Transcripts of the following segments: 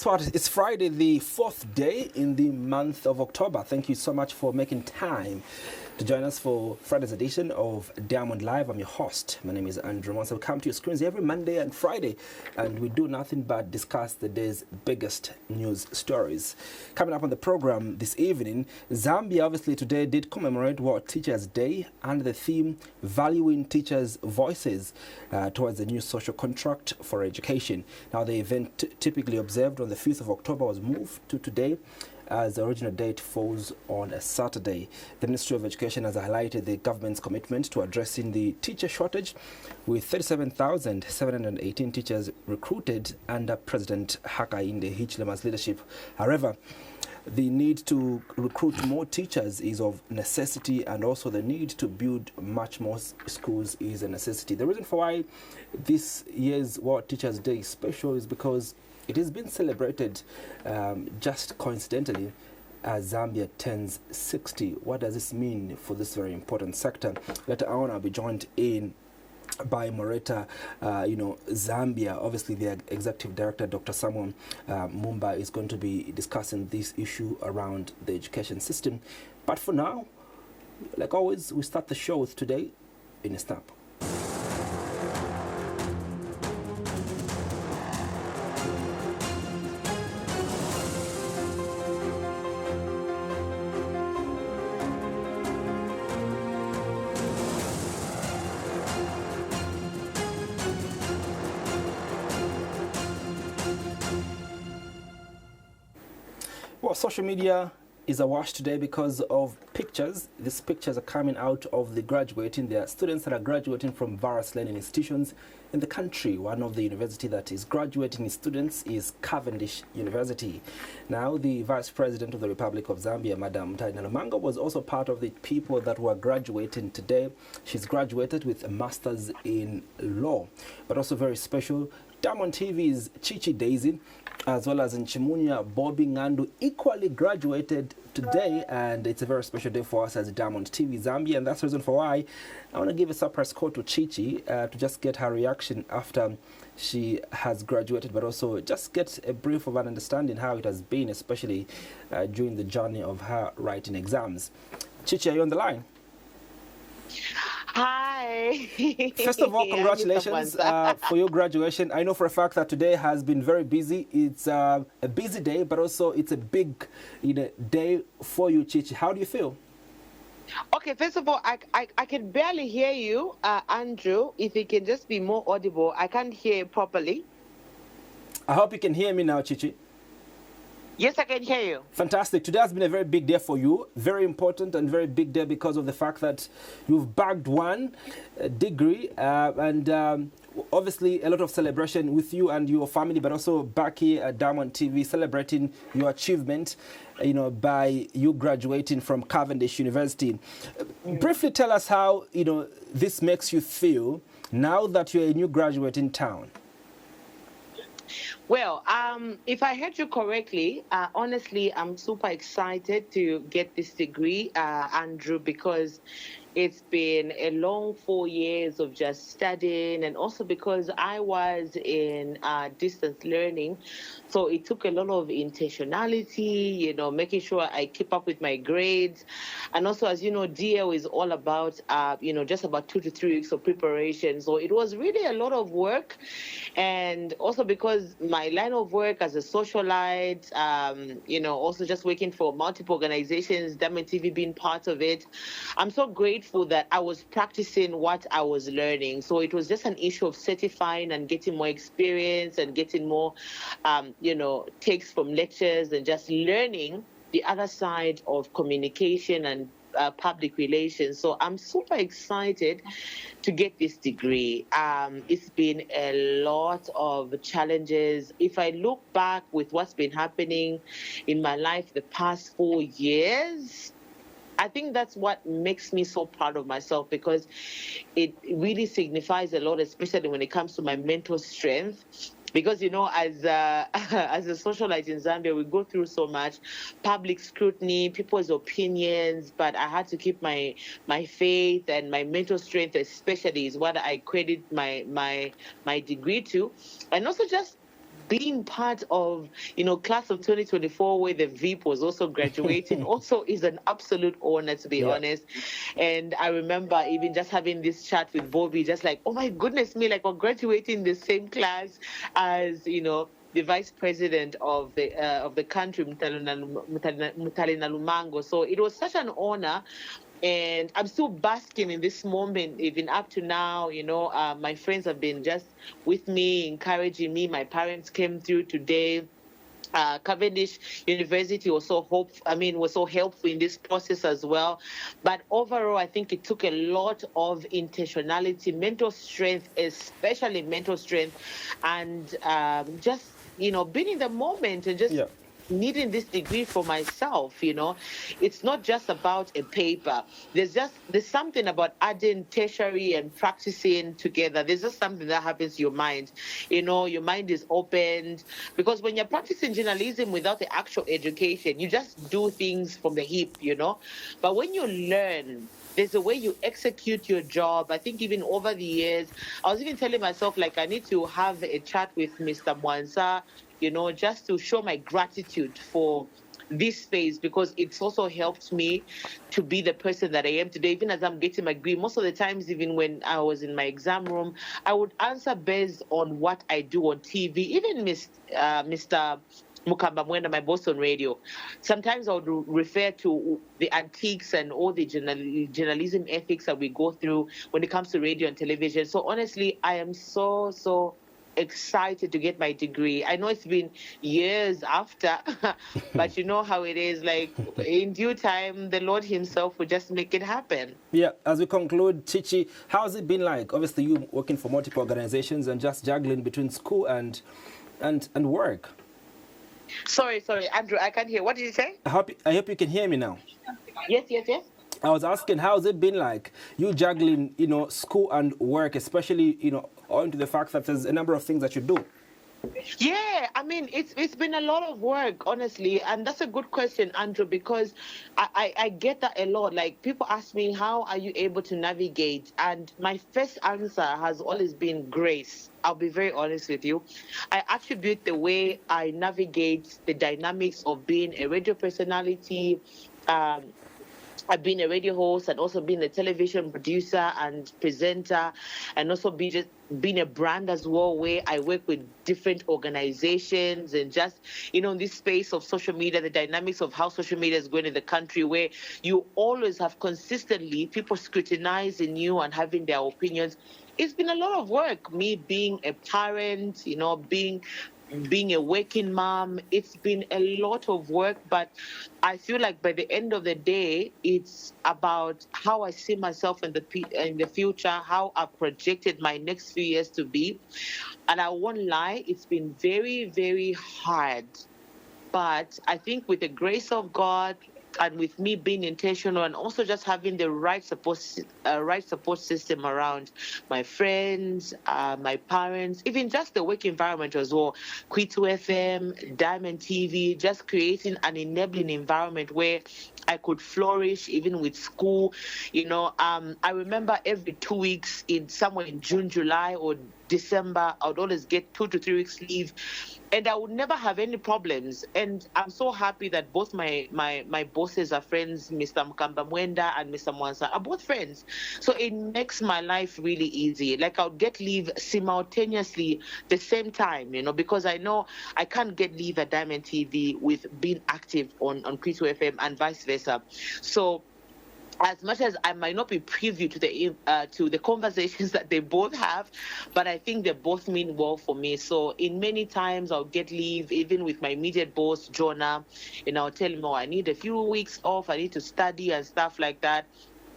Guess what? It's Friday, the 4th day in the month of October. Thank you so much for making time to join us for Friday's edition of Diamond Live. I'm your host. My name is Andrew Mwansa. We come to your screens every Monday and Friday, and we do nothing but discuss the day's biggest news stories. Coming up on the program this evening, Zambia obviously today did commemorate World Teachers' Day under the theme Valuing Teachers' Voices towards the new social contract for education. Now, the event typically observed on the 5th of October was moved to today, as the original date falls on a Saturday. The Ministry of Education has highlighted the government's commitment to addressing the teacher shortage, with 37,718 teachers recruited under President Hakainde Hichilema's leadership. However, the need to recruit more teachers is of necessity, and also the need to build much more schools is a necessity. The reason for why this year's World Teachers' Day is special is because it has been celebrated just coincidentally as Zambia turns 60. What does this mean for this very important sector? Later on, I'll be joined in by Moreta, Zambia. Obviously, the executive director, Dr. Samuel Mbumba, is going to be discussing this issue around the education system. But for now, like always, we start the show with Today in a Snap. Well, social media is awash today because of pictures. These pictures are coming out of the graduating. There are students that are graduating from various learning institutions in the country. One of the university that is graduating students is Cavendish University. Now, the Vice President of the Republic of Zambia, Madam Nalumanga, was also part of the people that were graduating today. She's graduated with a master's in law, but also very special. Diamond TV's Chichi Daisy, as well as in Chimunya Bobby Ngandu, equally graduated today, and it's a very special day for us as Diamond TV Zambia, and that's the reason for why I want to give a surprise call to Chichi to just get her reaction after she has graduated, but also just get a brief of an understanding how it has been, especially during the journey of her writing exams. Chichi, are you on the line? Hi. First of all, congratulations for your graduation. I know for a fact that today has been very busy. It's a busy day, but also it's a big day for you, Chichi. How do you feel? Okay, first of all, I can barely hear you, Andrew. If you can just be more audible, I can't hear you properly. I hope you can hear me now, Chichi. Yes, I can hear you. Fantastic. Today has been a very big day for you. Very important and very big day because of the fact that you've bagged one degree and obviously a lot of celebration with you and your family, but also back here at Diamond TV celebrating your achievement, by you graduating from Cavendish University. Briefly tell us how, this makes you feel now that you're a new graduate in town. Well, if I heard you correctly, honestly, I'm super excited to get this degree, Andrew, because it's been a long 4 years of just studying, and also because I was in distance learning. So it took a lot of intentionality, making sure I keep up with my grades. And also, as you know, DL is all about, just about 2 to 3 weeks of preparation. So it was really a lot of work. And also because my line of work as a socialite, also just working for multiple organizations, Diamond TV being part of it, I'm so grateful that I was practicing what I was learning. So it was just an issue of certifying and getting more experience and getting more, takes from lectures and just learning the other side of communication and public relations. So I'm super excited to get this degree. It's been a lot of challenges. If I look back with what's been happening in my life the past 4 years, I think that's what makes me so proud of myself, because it really signifies a lot, especially when it comes to my mental strength. Because, as a socialite in Zambia, we go through so much public scrutiny, people's opinions, but I had to keep my faith, and my mental strength especially is what I credit my degree to. And also just being part of, class of 2024, where the VIP was also graduating, also is an absolute honor, to be honest. And I remember even just having this chat with Bobby, just like, oh my goodness me, like we're graduating in the same class as, the vice president of the country, Mutalina Lumango. So it was such an honor. And I'm still basking in this moment, even up to now. My friends have been just with me, encouraging me. My parents came through today. Cavendish University was so helpful in this process as well. But overall, I think it took a lot of intentionality, mental strength, especially mental strength, and just being in the moment and just. Needing this degree for myself, it's not just about a paper. There's something about adding tertiary and practicing together. There's just something that happens to your mind. Your mind is opened, because when you're practicing journalism without the actual education, you just do things from the hip, But when you learn, there's a way you execute your job. I think even over the years, I was even telling myself, like, I need to have a chat with Mr. Mwansa, just to show my gratitude for this phase, because it's also helped me to be the person that I am today. Even as I'm getting my degree, most of the times, even when I was in my exam room, I would answer based on what I do on TV. Even Mr. Mukamba Mwenda, my boss on radio, sometimes I would refer to the antiques and all the journalism ethics that we go through when it comes to radio and television. So honestly, I am so excited to get my degree. I know it's been years after, but you know how it is. Like, in due time, the Lord himself will just make it happen. Yeah, as we conclude, Chichi, how's it been like? Obviously, you working for multiple organizations and just juggling between school and work. Sorry, Andrew, I can't hear. What did you say? I hope you can hear me now. Yes. I was asking, how's it been like, you juggling, school and work, especially, owing to the fact that there's a number of things that you do? Yeah, I mean, it's been a lot of work, honestly, and that's a good question, Andrew, because I get that a lot. Like, people ask me, how are you able to navigate? And my first answer has always been grace. I'll be very honest with you. I attribute the way I navigate the dynamics of being a radio personality. I've been a radio host and also been a television producer and presenter, and also been a brand as well, where I work with different organizations, and just, in this space of social media, the dynamics of how social media is going in the country, where you always have consistently people scrutinizing you and having their opinions. It's been a lot of work, me being a parent, being a working mom. It's been a lot of work, but I feel like by the end of the day, it's about how I see myself in the future, how I projected my next few years to be. And I won't lie, it's been very, very hard. But I think with the grace of God, and with me being intentional, and also just having the right support system around my friends, my parents, even just the work environment as well, Kwitu FM, Diamond TV, just creating an enabling environment where I could flourish even with school. I remember every 2 weeks, somewhere in June, July, or December, I would always get 2 to 3 weeks leave, and I would never have any problems. And I'm so happy that both my bosses are friends. Mr. Mukamba Mwenda and Mr. Mwansa are both friends. So it makes my life really easy. Like, I would get leave simultaneously the same time, because I know I can't get leave at Diamond TV with being active on Kwitu FM and vice versa. So as much as I might not be privy to the conversations that they both have, but I think they both mean well for me. So in many times I'll get leave, even with my immediate boss, Jonah, and I'll tell him, I need a few weeks off, I need to study and stuff like that.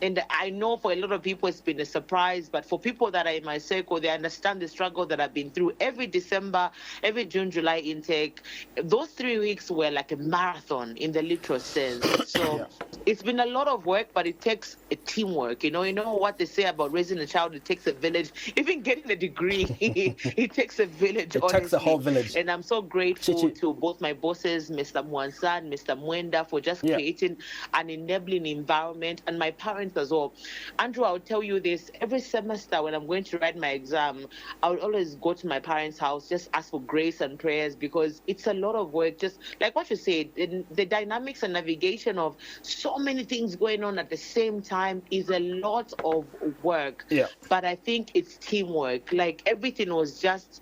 And I know for a lot of people it's been a surprise, but for people that are in my circle, they understand the struggle that I've been through. Every December, every June, July intake, those 3 weeks were like a marathon in the literal sense. So It's been a lot of work, but it takes a teamwork. You know what they say about raising a child, it takes a village. Even getting a degree, it takes a village. It takes a whole village. And I'm so grateful to both my bosses, Mr. Mwansa and Mr. Mwenda, for just creating an enabling environment, and my parents parents as well. Andrew, I'll tell you this, every semester when I'm going to write my exam, I would always go to my parents' house, just ask for grace and prayers, because it's a lot of work. Just like what you said, the dynamics and navigation of so many things going on at the same time is a lot of work. Yeah. But I think it's teamwork. Like everything was just,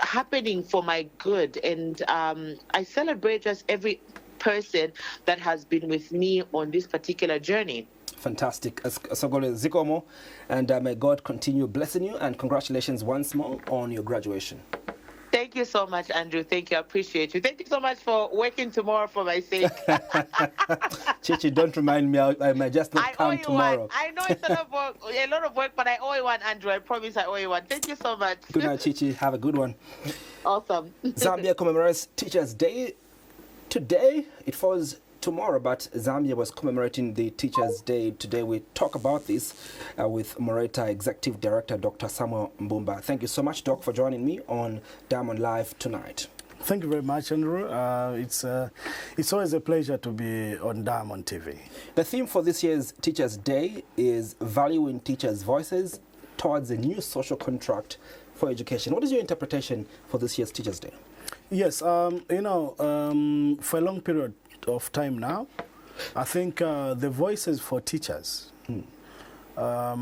happening for my good. And I celebrate just every person that has been with me on this particular journey. Fantastic. Asogole Zikomo, and may God continue blessing you, and congratulations once more on your graduation. Thank you so much, Andrew. Thank you. I appreciate you. Thank you so much for working tomorrow for my sake. Chichi, don't remind me. I might just not come tomorrow. One. I know it's a lot of work, but I owe you one, Andrew. I promise I owe you one. Thank you so much. Good night, Chichi. Have a good one. Awesome. Zambia commemorates Teachers' Day today. It falls tomorrow, but Zambia was commemorating the Teachers' Day today. We talk about this with Moreta Executive Director Dr. Samuel Mbumba. Thank you so much, Doc, for joining me on Diamond Live tonight. Thank you very much, Andrew. It's always a pleasure to be on Diamond TV. The theme for this year's Teachers' Day is valuing teachers' voices towards a new social contract for education. What is your interpretation for this year's Teachers' Day? Yes, for a long period of time now, I think the voices for teachers have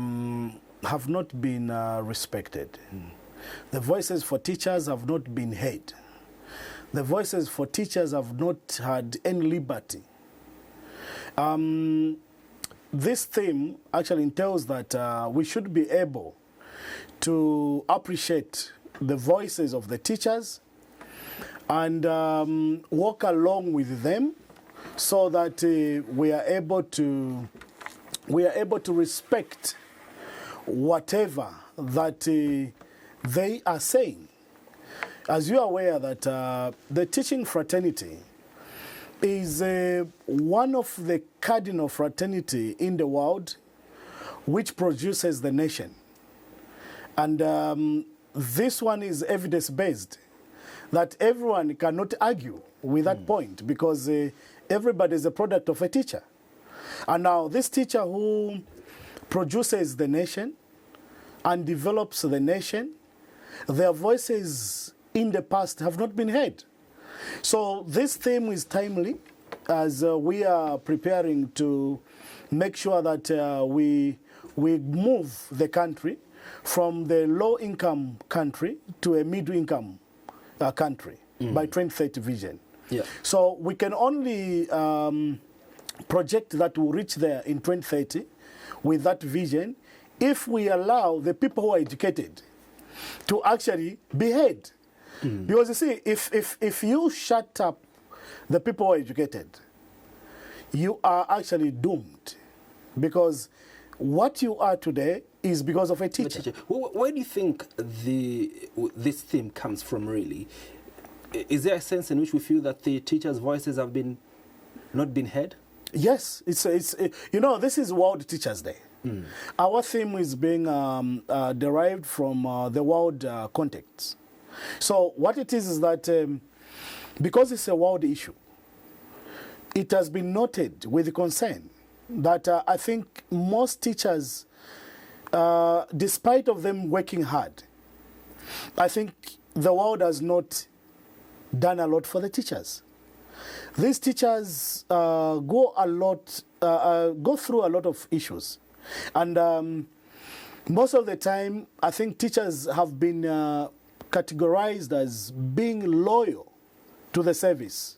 not been respected. The voices for teachers have not been heard. The voices for teachers have not had any liberty. This theme actually entails that we should be able to appreciate the voices of the teachers and walk along with them, so that we are able to respect whatever that they are saying. As you are aware that the teaching fraternity is one of the cardinal fraternity in the world which produces the nation. And this one is evidence-based, that everyone cannot argue with that point, because everybody is a product of a teacher. And now this teacher who produces the nation and develops the nation, their voices in the past have not been heard. So this theme is timely as we are preparing to make sure that we move the country from the low-income country to a middle-income country by 2030 vision. Yeah. So we can only project that we'll reach there in 2030 with that vision if we allow the people who are educated to actually be heard. Because you see, if you shut up the people who are educated, you are actually doomed. Because what you are today is because of a teacher. Where do you think this theme comes from, really? Is there a sense in which we feel that the teachers' voices have not been heard? Yes, this is World Teachers' Day. Our theme is being derived from the world context. So what it is that because it's a world issue, it has been noted with concern that I think most teachers, despite of them working hard, I think the world has not done a lot for the teachers. These teachers go through a lot of issues. And most of the time, I think teachers have been categorized as being loyal to the service.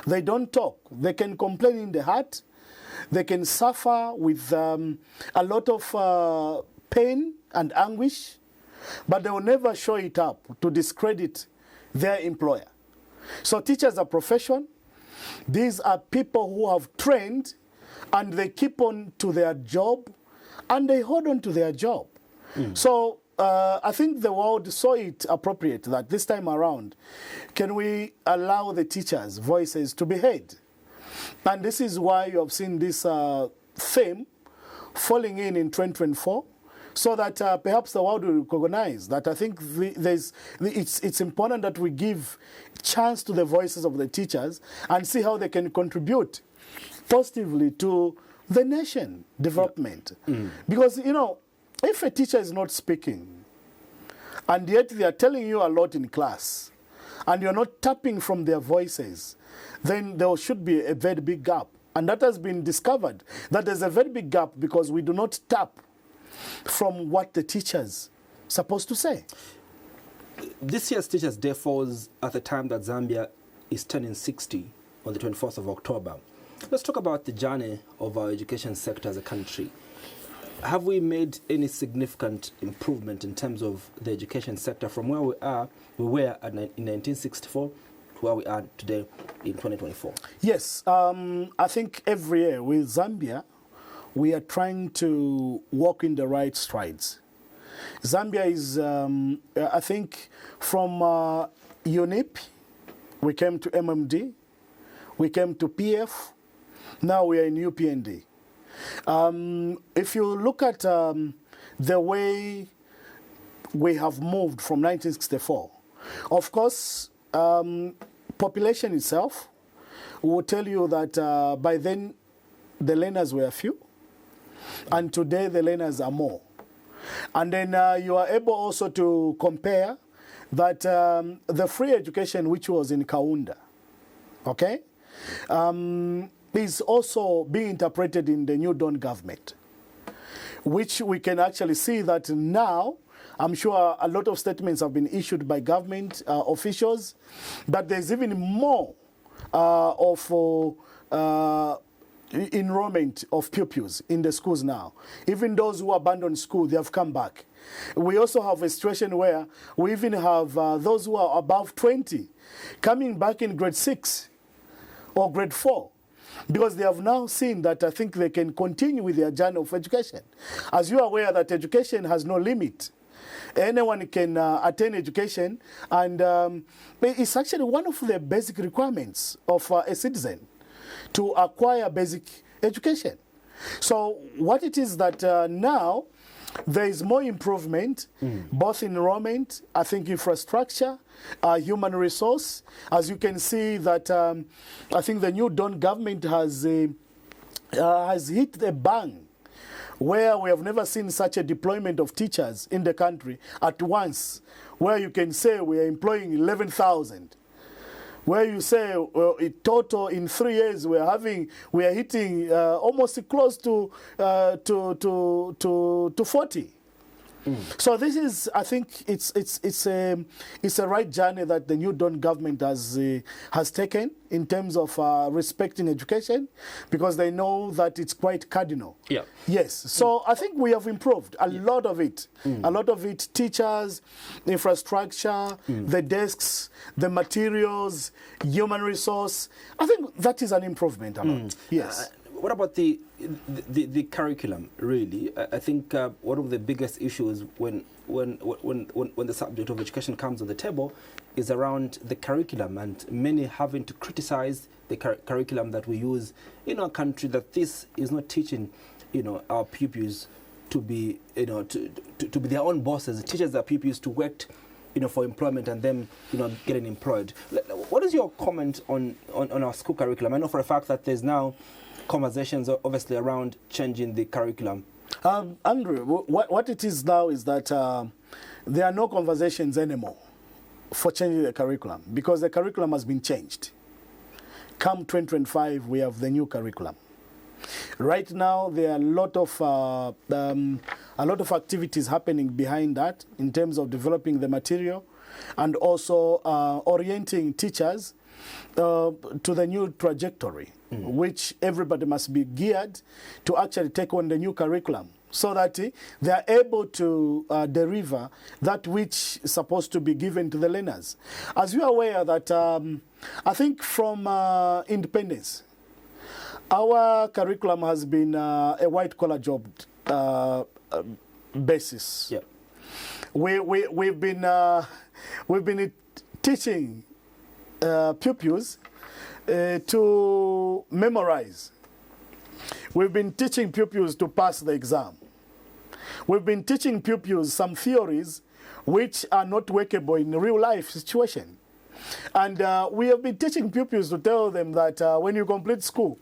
They don't talk. They can complain in the heart. They can suffer with a lot of pain and anguish, but they will never show it up to discredit their employer. So teachers are profession. These are people who have trained and they keep on to their job and they hold on to their job. So I think the world saw it appropriate that this time around, can we allow the teachers' voices to be heard? And this is why you have seen this theme falling in 2024, so that perhaps the world will recognize that I think it's important that we give chance to the voices of the teachers and see how they can contribute positively to the nation development. Because, you know, if a teacher is not speaking, and yet they are telling you a lot in class, and you're not tapping from their voices, then there should be a very big gap. And that has been discovered, that there's a very big gap because we do not tap from what the teachers supposed to say. This year's Teachers' Day falls at the time that Zambia is turning 60 on the 24th of October. Let's talk about the journey of our education sector as a country. Have we made any significant improvement in terms of the education sector from where we were in 1964 to where we are today in 2024? Yes, I think every year with Zambia, we are trying to walk in the right strides. Zambia is, I think, from UNIP, we came to MMD, we came to PF, now we are in UPND. If you look at the way we have moved from 1964, of course, population itself will tell you that by then the learners were few, and today the learners are more. And then you are able also to compare that the free education which was in Kaunda, okay, is also being interpreted in the New Dawn government, which we can actually see that now, I'm sure a lot of statements have been issued by government officials, that there's even more of enrollment of pupils in the schools now. Even those who abandoned school, they have come back. We also have a situation where we even have those who are above 20 coming back in grade 6 or grade 4. Because they have now seen that I think they can continue with their journey of education. As you are aware that education has no limit. Anyone can attain education, and it's actually one of the basic requirements of a citizen to acquire basic education. So what it is that now there is more improvement, both in enrollment, I think infrastructure, human resource. As you can see that I think the New Dawn government has hit the bang, where we have never seen such a deployment of teachers in the country at once, where you can say we are employing 11,000. Where you say in total in 3 years we are hitting almost close to 40. So this is, I think, it's a right journey that the New Dawn government has taken in terms of respecting education, because they know that it's quite cardinal. Yeah. Yes. So I think we have improved a lot of it. A lot of it: teachers, infrastructure, the desks, the materials, human resource. I think that is an improvement a lot. Yes. What about the curriculum, really? I think one of the biggest issues when the subject of education comes on the table is around the curriculum, and many having to criticize the curriculum that we use in our country, that this is not teaching, our pupils to be, to be their own bosses. It teaches their pupils to work, for employment and them, getting employed. What is your comment on our school curriculum? I know for a fact that there's now conversations obviously around changing the curriculum. Andrew, what it is now is that there are no conversations anymore for changing the curriculum, because the curriculum has been changed. Come 2025, we have the new curriculum. Right now, there are a lot of activities happening behind that in terms of developing the material and also orienting teachers to the new trajectory, which everybody must be geared to actually take on the new curriculum, so that they are able to deliver that which is supposed to be given to the learners. As you are aware that I think from independence, our curriculum has been a white-collar job basis. Yeah. We've been teaching pupils to memorize. We've been teaching pupils to pass the exam. We've been teaching pupils some theories which are not workable in real life situation. And we have been teaching pupils to tell them that when you complete school,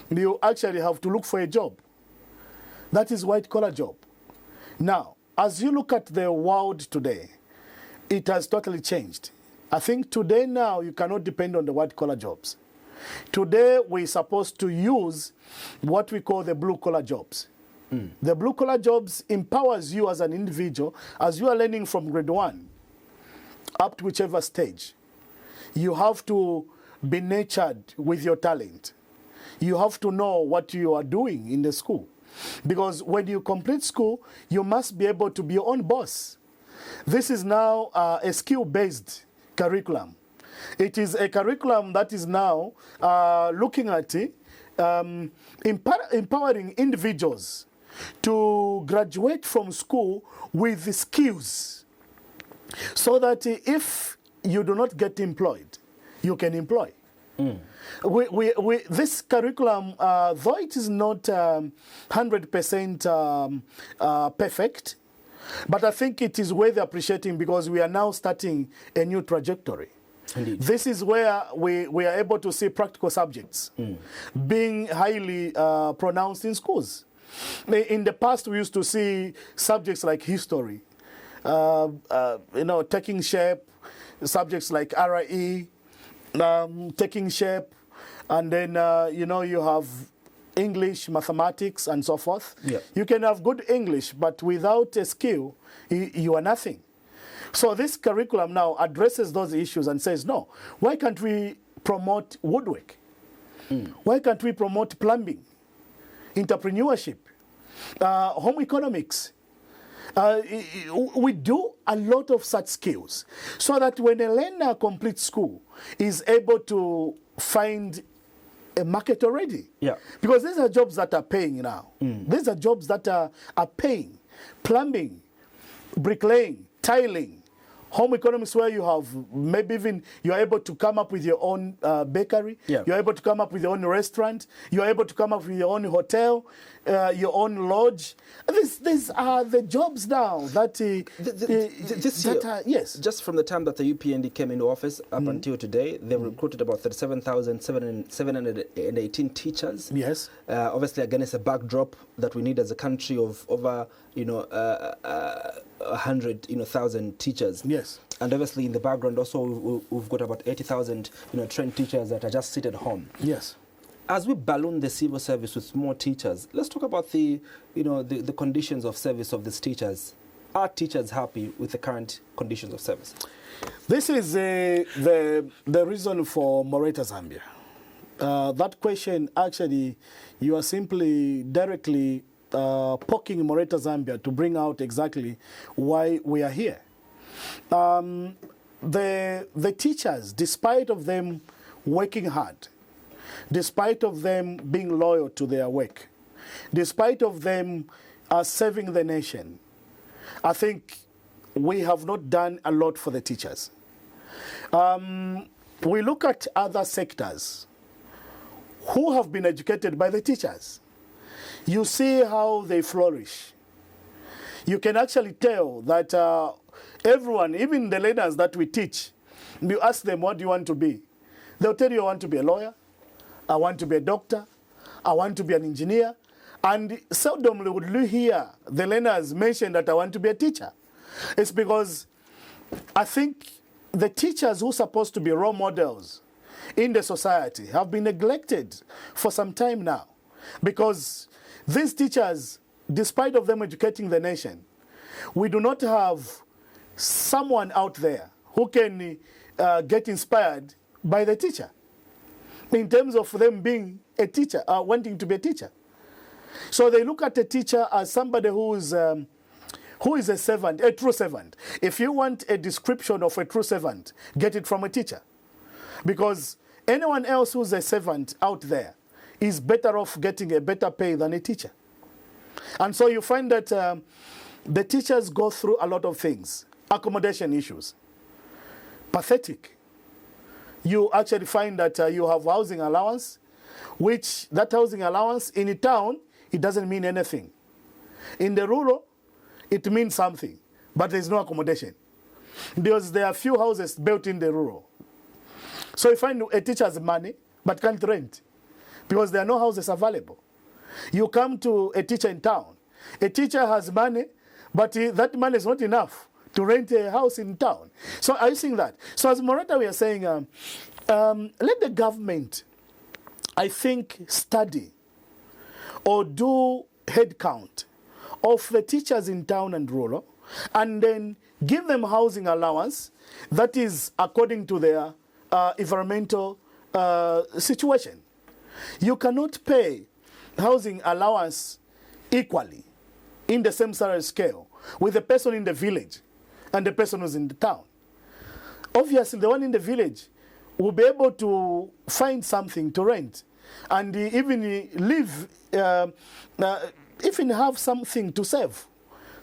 you actually have to look for a job. That is white-collar job. Now, as you look at the world today, it has totally changed. I think today now you cannot depend on the white-collar jobs. Today we're supposed to use what we call the blue-collar jobs. The blue-collar jobs empowers you as an individual as you are learning from grade 1 up to whichever stage. You have to be nurtured with your talent. You have to know what you are doing in the school. Because when you complete school, you must be able to be your own boss. This is now a skill-based curriculum. It is a curriculum that is now looking at empowering individuals to graduate from school with the skills so that if you do not get employed, you can employ. This curriculum, though it is not 100% perfect, but I think it is worth appreciating because we are now starting a new trajectory. Indeed. This is where we are able to see practical subjects being highly pronounced in schools. In the past, we used to see subjects like history, taking shape, subjects like RE, taking shape, and then, you have English, mathematics, and so forth. Yeah. You can have good English, but without a skill, you are nothing. So this curriculum now addresses those issues and says, no, why can't we promote woodwork? Why can't we promote plumbing, entrepreneurship, home economics? We do a lot of such skills so that when a learner completes school, is able to find a market already. Yeah. Because these are jobs that are paying now. These are jobs that are paying. Plumbing, bricklaying, tiling, home economics where you have maybe even you're able to come up with your own bakery. Yeah. You're able to come up with your own restaurant. You're able to come up with your own hotel, your own lodge. These are the jobs now that this year, yes. Just from the time that the UPND came into office up until today, they recruited about 37,718 teachers. Yes. Obviously, against a backdrop that we need as a country of over 100,000 teachers. Yes. And obviously, in the background also, we've got about 80,000 trained teachers that are just sitting at home. Yes. As we balloon the civil service with more teachers, let's talk about the conditions of service of these teachers. Are teachers happy with the current conditions of service? This is the reason for Moreta Zambia. That question, actually, you are simply directly poking Moreta Zambia to bring out exactly why we are here. The teachers, despite of them working hard, despite of them being loyal to their work, despite of them serving the nation, I think we have not done a lot for the teachers. We look at other sectors who have been educated by the teachers. You see how they flourish. You can actually tell that everyone, even the learners that we teach, you ask them, what do you want to be? They'll tell you, I want to be a lawyer, I want to be a doctor, I want to be an engineer. And seldomly would you hear the learners mention that I want to be a teacher. It's because I think the teachers who are supposed to be role models in the society have been neglected for some time now. Because these teachers, despite of them educating the nation, we do not have someone out there who can get inspired by the teacher in terms of them being a teacher, wanting to be a teacher. So they look at a teacher as somebody who is a servant, a true servant. If you want a description of a true servant, get it from a teacher. Because anyone else who's a servant out there is better off getting a better pay than a teacher. And so you find that the teachers go through a lot of things. Accommodation issues. Pathetic. You actually find that you have housing allowance, which that housing allowance in a town, it doesn't mean anything. In the rural, it means something, but there's no accommodation. Because there are few houses built in the rural. So you find a teacher has money, but can't rent. because there are no houses available. You come to a teacher in town. A teacher has money, but that money is not enough to rent a house in town. So are you seeing that? So as Morata, we are saying, let the government, I think, study or do head count of the teachers in town and rural, and then give them housing allowance that is according to their environmental situation. You cannot pay housing allowance equally in the same salary scale with the person in the village and the person who's in the town. Obviously, the one in the village will be able to find something to rent and even live, even have something to save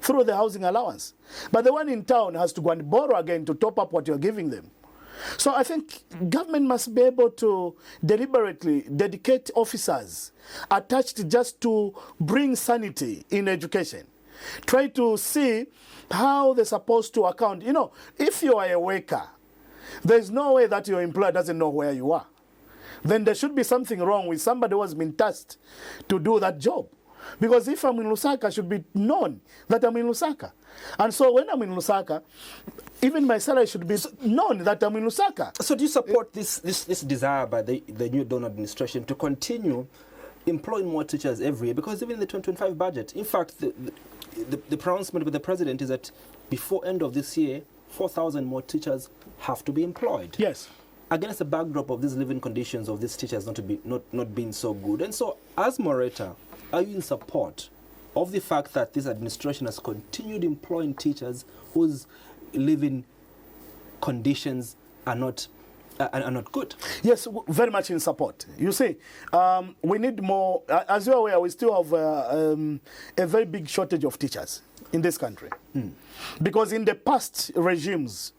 through the housing allowance. But the one in town has to go and borrow again to top up what you're giving them. So I think government must be able to deliberately dedicate officers attached just to bring sanity in education. Try to see how they're supposed to account. You know, if you are a worker, there's no way that your employer doesn't know where you are. Then there should be something wrong with somebody who has been tasked to do that job. Because if I'm in Lusaka, I should be known that I'm in Lusaka. And so when I'm in Lusaka, even my salary should be known that I'm in Lusaka. So do you support this desire by the new Dawn administration to continue employing more teachers every year? Because even in the 2025 budget, in fact, the pronouncement with the president is that before end of this year, 4,000 more teachers have to be employed. Yes. Against the backdrop of these living conditions of these teachers not being so good. And so, as Morata, are you in support of the fact that this administration has continued employing teachers whose living conditions are not good? Yes, very much in support. You see, we need more. As you're aware, we still have a very big shortage of teachers in this country. Because in the past regimes,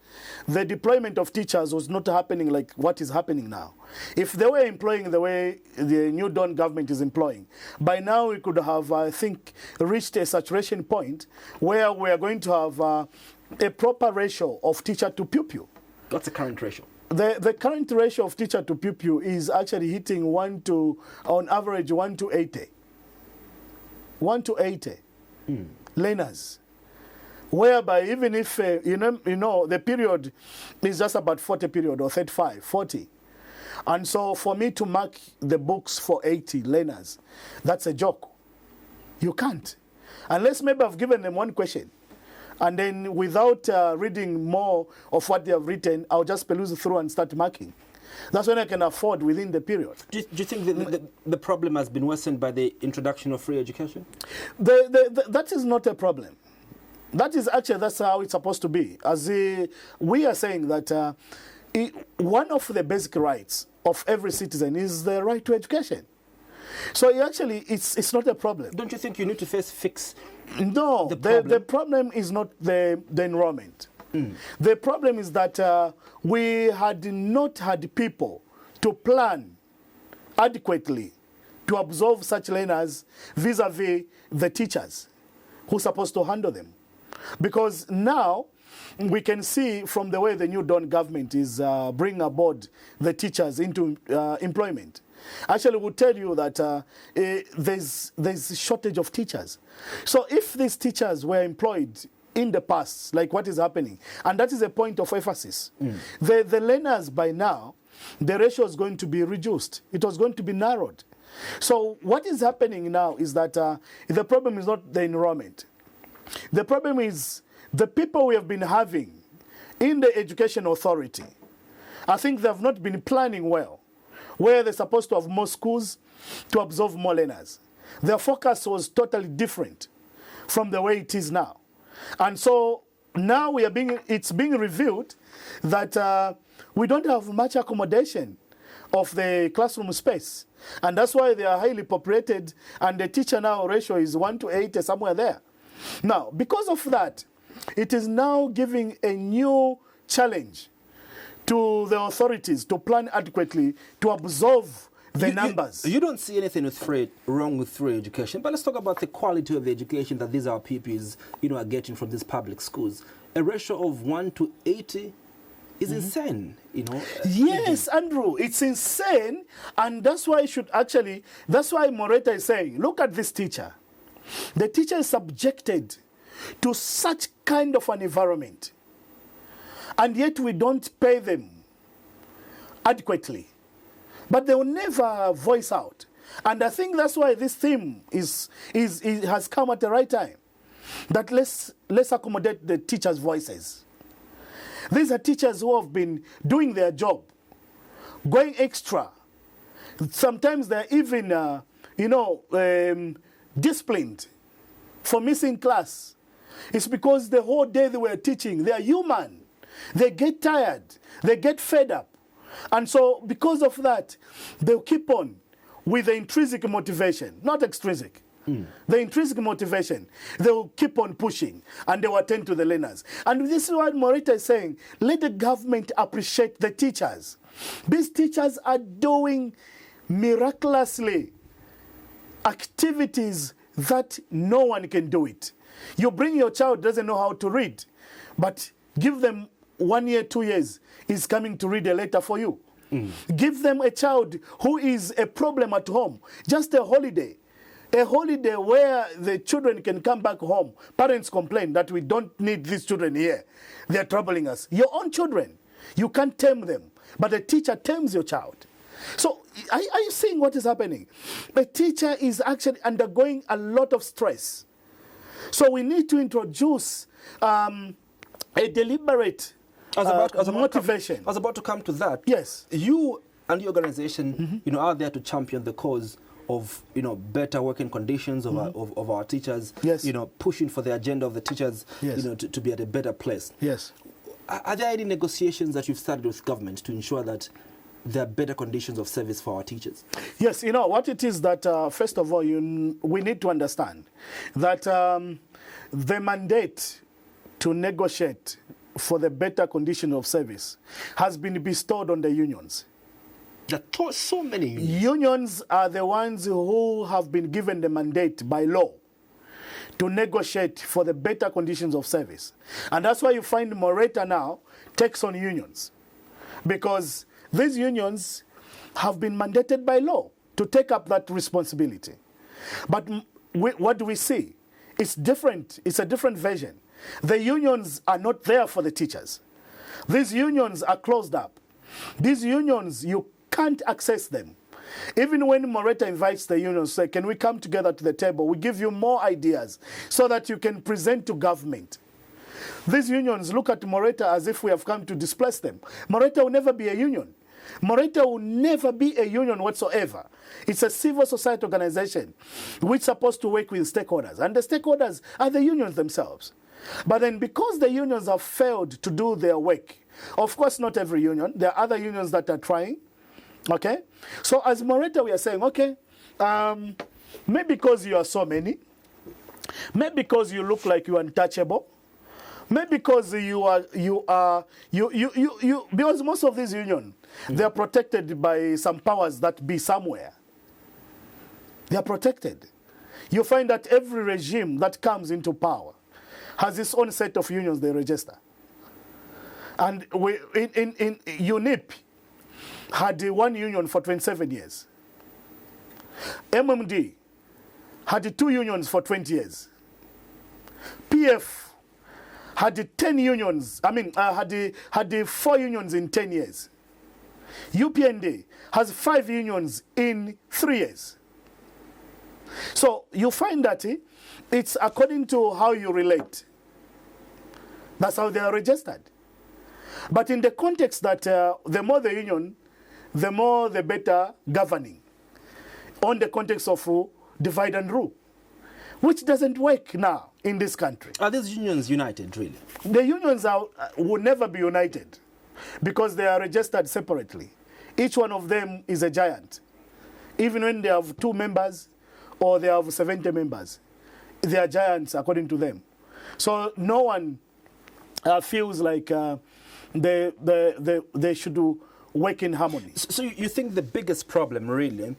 the deployment of teachers was not happening like what is happening now. If they were employing the way the New Dawn government is employing, by now we could have, I think, reached a saturation point where we are going to have a proper ratio of teacher to pupil. What's the current ratio? The current ratio of teacher to pupil is actually hitting on average 1 to 80. 1 to 80 learners. Whereby even if, you know, the period is just about 40 period or 35, 40. And so for me to mark the books for 80 learners, that's a joke. You can't. Unless maybe I've given them one question. And then without reading more of what they have written, I'll just peruse through and start marking. That's when I can afford within the period. Do you think the problem has been worsened by the introduction of free education? That is not a problem. That's how it's supposed to be. As we are saying that one of the basic rights of every citizen is the right to education. So actually, it's not a problem. Don't you think you need to first fix No, the problem is not the enrollment. The problem is that we had not had people to plan adequately to absorb such learners vis-a-vis the teachers who are supposed to handle them. Because now we can see from the way the New Dawn government is bringing aboard the teachers into employment. Actually, we'll tell you that there's a shortage of teachers. So if these teachers were employed in the past, like what is happening, and that is a point of emphasis, the learners by now, the ratio is going to be reduced. It was going to be narrowed. So what is happening now is that the problem is not the enrollment. The problem is the people we have been having in the education authority. I think they have not been planning well, where they're supposed to have more schools to absorb more learners. Their focus was totally different from the way it is now. And so now it's being revealed that we don't have much accommodation of the classroom space. And that's why they are highly populated, and the teacher now ratio is 1 to 8, somewhere there. Now, because of that, it is now giving a new challenge to the authorities to plan adequately to absorb the numbers. You don't see anything wrong with free education, but let's talk about the quality of the education that these our pupils, are getting from these public schools. A ratio of 1 to 80 is insane, you know. Yes, Andrew, it's insane, and that's why that's why Moreta is saying, look at this teacher. The teacher is subjected to such kind of an environment, and yet we don't pay them adequately. But they will never voice out. And I think that's why this theme has come at the right time. That let's accommodate the teachers' voices. These are teachers who have been doing their job, going extra. Sometimes they're even, disciplined for missing class. It's because the whole day they were teaching, they are human. They get tired. They get fed up. And so because of that, they'll keep on with the intrinsic motivation, not extrinsic. The intrinsic motivation, they will keep on pushing and they will attend to the learners. And this is what Moreta is saying. Let the government appreciate the teachers. These teachers are doing miraculously activities that no one can do it. You bring your child doesn't know how to read, but give them 1 year, 2 years, is coming to read a letter for you. Give them a child who is a problem at home, just a holiday where the children can come back home. Parents complain that we don't need these children here. They're troubling us. Your own children, you can't tame them, but a teacher tames your child. So are you seeing what is happening? The teacher is actually undergoing a lot of stress. So we need to introduce a deliberate motivation. I was about to come to that. Yes. You and your organization, are there to champion the cause of, better working conditions of our teachers. Yes. Pushing for the agenda of the teachers, yes. To be at a better place. Yes. Are there any negotiations that you've started with government to ensure that there are better conditions of service for our teachers? Yes, what it is that, first of all, we need to understand that the mandate to negotiate for the better condition of service has been bestowed on the unions. There are so many unions. Unions are the ones who have been given the mandate by law to negotiate for the better conditions of service. And that's why you find Moreta now takes on unions, because these unions have been mandated by law to take up that responsibility. But what do we see? It's different. It's a different version. The unions are not there for the teachers. These unions are closed up. These unions, you can't access them. Even when Moreta invites the unions, say, can we come together to the table? We give you more ideas so that you can present to government. These unions look at Moreta as if we have come to displace them. Moreta will never be a union. Moreta will never be a union whatsoever. It's a civil society organization which is supposed to work with stakeholders. And the stakeholders are the unions themselves. But then because the unions have failed to do their work, of course not every union, there are other unions that are trying, okay? So as Moreta we are saying, okay, maybe because you are so many, maybe because you look like you're untouchable, maybe because because most of these unions, they are protected by some powers that be somewhere. They are protected. You find that every regime that comes into power has its own set of unions they register. And in UNIP had one union for 27 years. MMD had 2 unions for 20 years. PF had 10 unions, had 4 unions in 10 years. UPND has 5 unions in 3 years. So you find that it's according to how you relate. That's how they are registered. But in the context that the more the union, the more the better governing, on the context of divide and rule, which doesn't work now in this country. Are these unions united, really? The unions will never be united because they are registered separately. Each one of them is a giant. Even when they have 2 members or they have 70 members, they are giants according to them. So no one feels like they should work in harmony. So you think the biggest problem really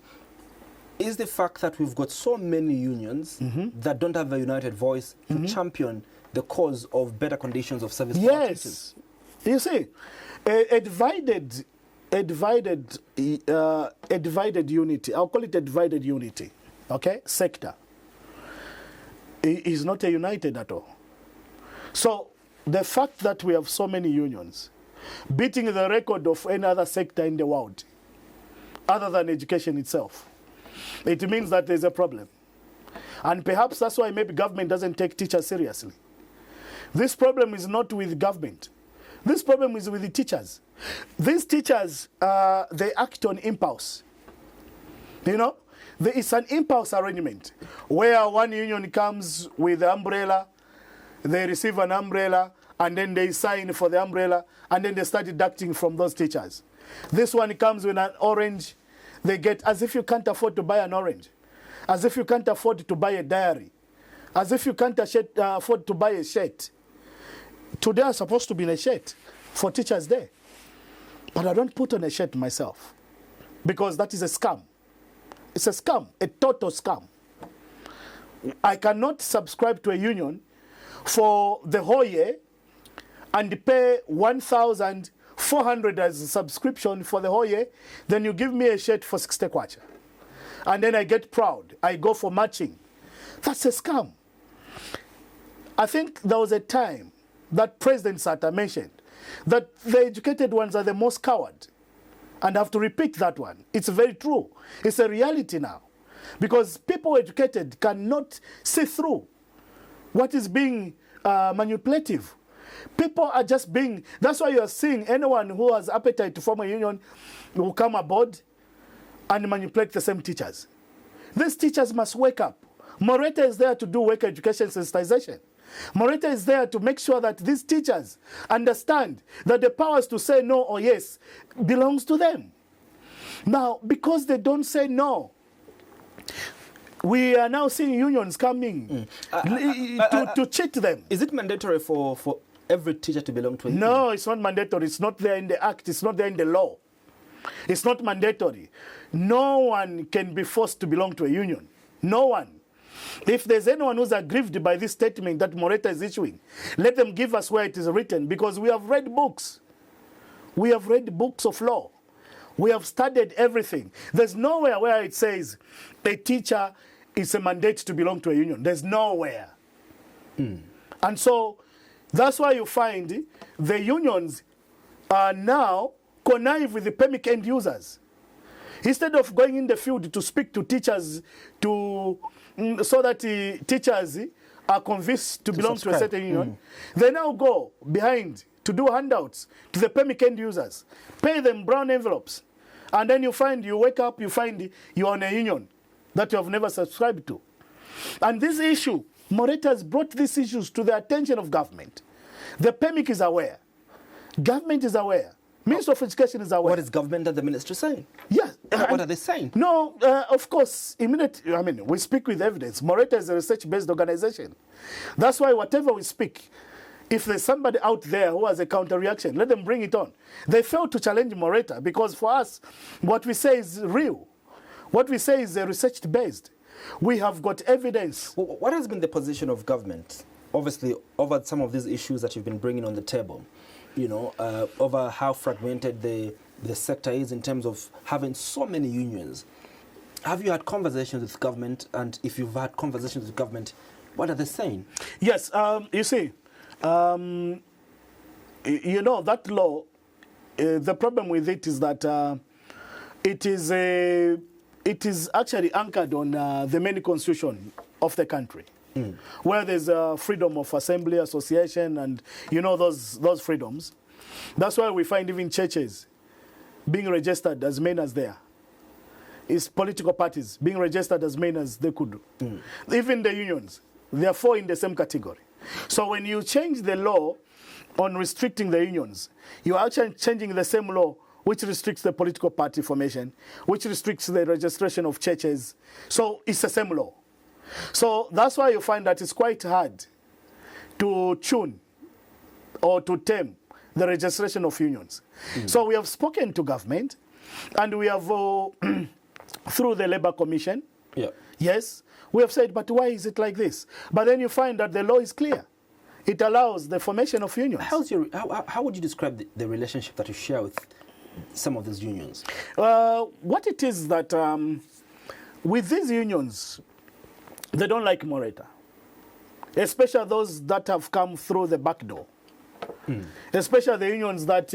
is the fact that we've got so many unions that don't have a united voice to champion the cause of better conditions of service for our teachers? You see, a divided unity, I'll call it a divided unity, okay, sector, is not a united at all. So the fact that we have so many unions, beating the record of any other sector in the world, other than education itself, it means that there's a problem. And perhaps that's why maybe government doesn't take teachers seriously. This problem is not with government. This problem is with the teachers. These teachers, they act on impulse. You know, it's an impulse arrangement where one union comes with the umbrella, they receive an umbrella, and then they sign for the umbrella, and then they start deducting from those teachers. This one comes with an orange, they get, as if you can't afford to buy an orange, as if you can't afford to buy a diary, as if you can't afford to buy a shirt. Today I'm supposed to be in a shirt for Teachers' Day, but I don't put on a shirt myself because that is a scam. It's a scam, a total scam. I cannot subscribe to a union for the whole year and pay 1,400 as a subscription for the whole year, then you give me a shirt for 60 kwacha. And then I get proud. I go for matching. That's a scam. I think there was a time that President Sata mentioned that the educated ones are the most coward. And I have to repeat that one. It's very true. It's a reality now. Because people educated cannot see through what is being manipulative. People are just being, that's why you are seeing anyone who has appetite to form a union will come aboard and manipulate the same teachers. These teachers must wake up. Moreta is there to do work education sensitization. Moreta is there to make sure that these teachers understand that the powers to say no or yes belongs to them. Now, because they don't say no, we are now seeing unions coming to cheat them. Is it mandatory for every teacher to belong to a union? No, it's not mandatory. It's not there in the act. It's not there in the law. It's not mandatory. No one can be forced to belong to a union. No one. If there's anyone who's aggrieved by this statement that Moreta is issuing, let them give us where it is written, because we have read books. We have read books of law. We have studied everything. There's nowhere where it says a teacher is a mandate to belong to a union. There's nowhere. And so that's why you find the unions are now connive with the PEMIC end users. Instead of going in the field to speak to teachers so that teachers are convinced to belong to a certain union, they now go behind to do handouts to the PEMIC end users, pay them brown envelopes, and then you wake up, you find you're on a union that you have never subscribed to. And this issue, Moreta has brought these issues to the attention of government. The PEMIC is aware. Government is aware. Minister of Education is aware. What is government and the ministry saying? Yes. What are they saying? No, of course, we speak with evidence. Moreta is a research-based organization. That's why whatever we speak, if there's somebody out there who has a counter-reaction, let them bring it on. They fail to challenge Moreta because for us, what we say is real. What we say is research-based. We have got evidence. What has been the position of government, obviously, over some of these issues that you've been bringing on the table? Over how fragmented the sector is in terms of having so many unions. Have you had conversations with government? And if you've had conversations with government, what are they saying? Yes, you see, that law, the problem with it is that it is actually anchored on the main constitution of the country. Where there's freedom of assembly, association, and those freedoms. That's why we find even churches being registered as many as they are. It's political parties being registered as many as they could do. Even the unions, they are four in the same category. So when you change the law on restricting the unions, you are actually changing the same law which restricts the political party formation, which restricts the registration of churches. So it's the same law. So that's why you find that it's quite hard to tune or to tame the registration of unions. So we have spoken to government, and we have, through the Labour Commission, yes, we have said, but why is it like this? But then you find that the law is clear. it allows the formation of unions. How would you describe the relationship that you share with some of these unions? What it is that with these unions, they don't like Moreta, especially those that have come through the back door, especially the unions that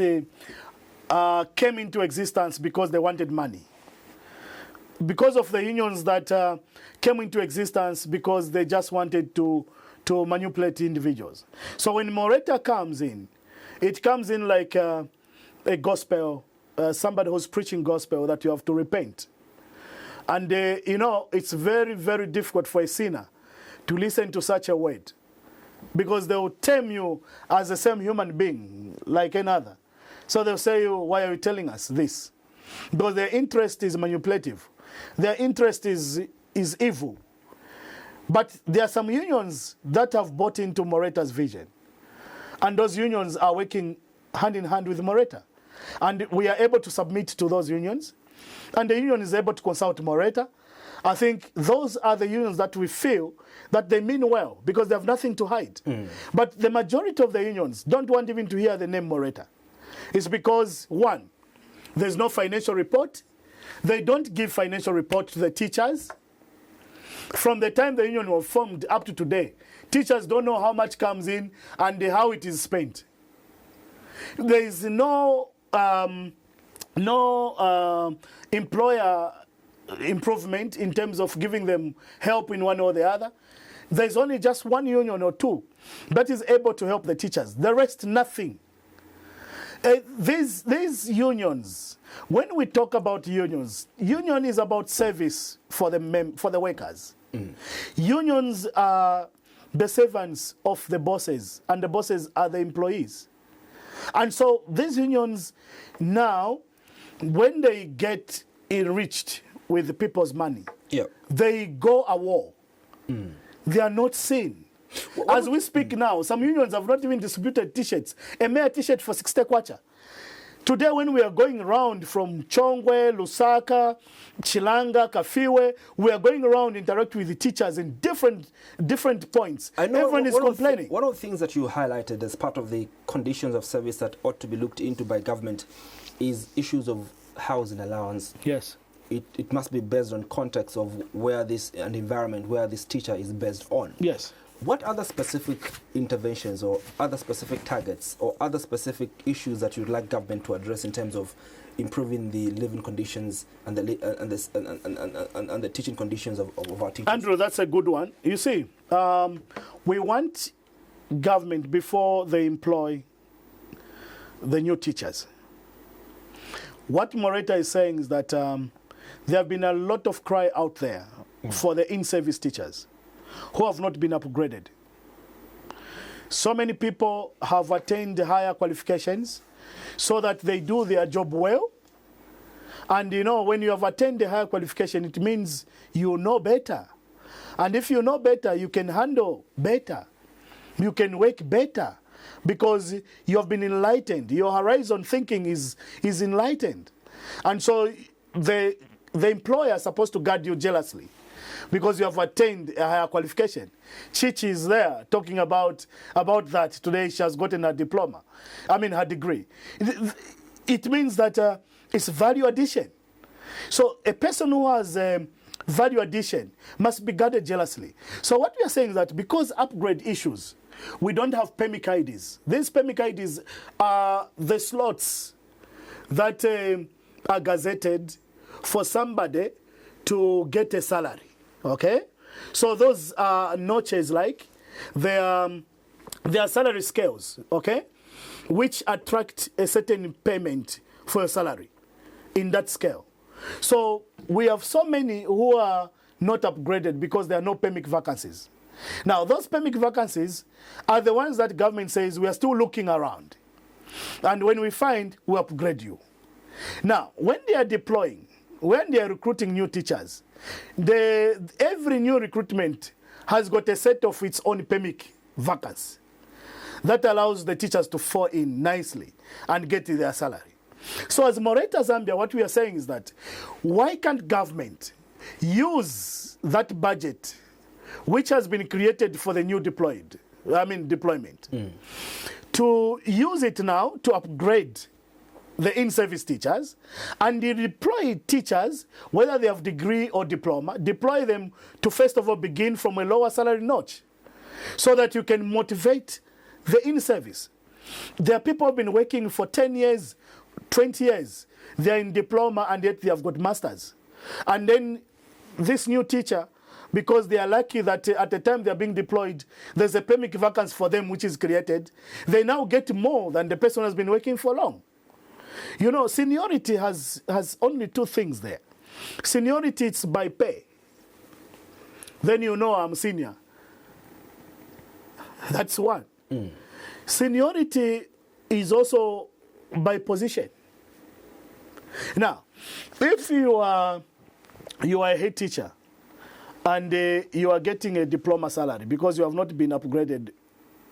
came into existence because they wanted money. Because of the unions that came into existence because they just wanted to manipulate individuals. So when Moreta comes in, it comes in like a gospel, somebody who's preaching gospel that you have to repent. And, you know, it's very, very difficult for a sinner to listen to such a word because they will term you as the same human being like another. So they'll say, why are you telling us this? Because their interest is manipulative. Their interest is evil. But there are some unions that have bought into Moreta's vision. And those unions are working hand in hand with Moreta. And we are able to submit to those unions. And the union is able to consult Moreta. I think those are the unions that we feel that they mean well because they have nothing to hide. But the majority of the unions don't want even to hear the name Moreta. It's because, one, there's no financial report. They don't give financial report to the teachers. From the time the union was formed up to today, teachers don't know how much comes in and how it is spent. There is no employer improvement in terms of giving them help in one or the other. There's only just one union or two that is able to help the teachers. The rest, nothing. These unions, when we talk about unions, union is about service for the workers. Unions are the servants of the bosses, and the bosses are the employees. And so these unions now, when they get enriched with the people's money, they go a war. They are not seen. As we speak now, some unions have not even distributed T-shirts. A mere T-shirt for 60 kwacha. Today, when we are going around from Chongwe, Lusaka, Chilanga, Kafiwe, we are going around interacting with the teachers in different points. I know everyone is complaining. One of the things that you highlighted as part of the conditions of service that ought to be looked into by government is issues of housing allowance. Yes. It must be based on context of where this an environment where this teacher is based on. Yes. What other specific interventions or other specific targets or other specific issues that you'd like government to address in terms of improving the living conditions and the teaching conditions of our teachers? Andrew, that's a good one. You see, we want government, before they employ the new teachers, what Moreta is saying is that there have been a lot of cry out there for the in-service teachers who have not been upgraded. So many people have attained higher qualifications so that they do their job well. And you know, when you have attained a higher qualification, it means you know better. And if you know better, you can handle better. You can work better because you have been enlightened. Your horizon thinking is enlightened. And so the employer is supposed to guard you jealously, because you have attained a higher qualification. Chichi is there talking about that. Today she has gotten her diploma. Her degree. It means that it's value addition. So a person who has value addition must be guarded jealously. So what we are saying is that because upgrade issues, we don't have PEMIC IDs. These PEMIC IDs are the slots that are gazetted for somebody to get a salary. Okay, so those are notches, like they are salary scales, okay, which attract a certain payment for a salary in that scale. So we have so many who are not upgraded because there are no PEMIC vacancies. Now those PEMIC vacancies are the ones that government says we are still looking around, and when we find, we upgrade you. Now when they are deploying, when they are recruiting new teachers, every new recruitment has got a set of its own PEMIC vacancy that allows the teachers to fall in nicely and get their salary. So as Moreta Zambia, what we are saying is that why can't government use that budget which has been created for the new deployed deployment. To use it now to upgrade the in-service teachers and deploy teachers, whether they have degree or diploma, deploy them to first of all begin from a lower salary notch so that you can motivate the in-service. There are people who have been working for 10 years, 20 years. They're in diploma and yet they have got masters. And then this new teacher, because they are lucky that at the time they are being deployed, there's a PEMIC vacancy for them which is created, they now get more than the person who has been working for long. You know, seniority has only two things there. Seniority is by pay. Then you know I'm senior. That's one. Seniority is also by position. Now, if you are a head teacher and you are getting a diploma salary because you have not been upgraded,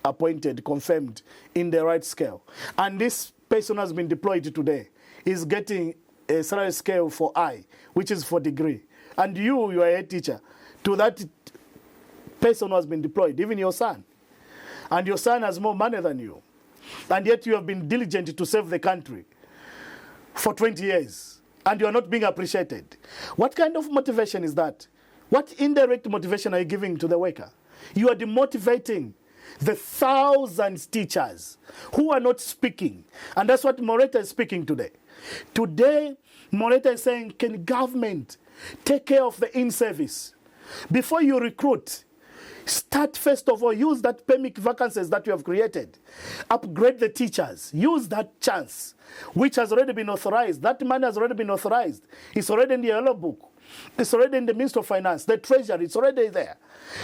appointed, confirmed in the right scale, and this person has been deployed today is getting a salary scale for I, which is for degree, and you are a head teacher to that person who has been deployed, even your son, and your son has more money than you, and yet you have been diligent to serve the country for 20 years, and you are not being appreciated. What kind of motivation is that? What indirect motivation are you giving to the worker? You are demotivating the thousands teachers who are not speaking. And that's what Moreta is speaking today. Today, Moreta is saying, can government take care of the in-service? Before you recruit, start first of all, use that PEMIC vacancies that you have created. Upgrade the teachers. Use that chance, which has already been authorized. That money has already been authorized. It's already in the yellow book. It's already in the Ministry of Finance, the Treasury, it's already there.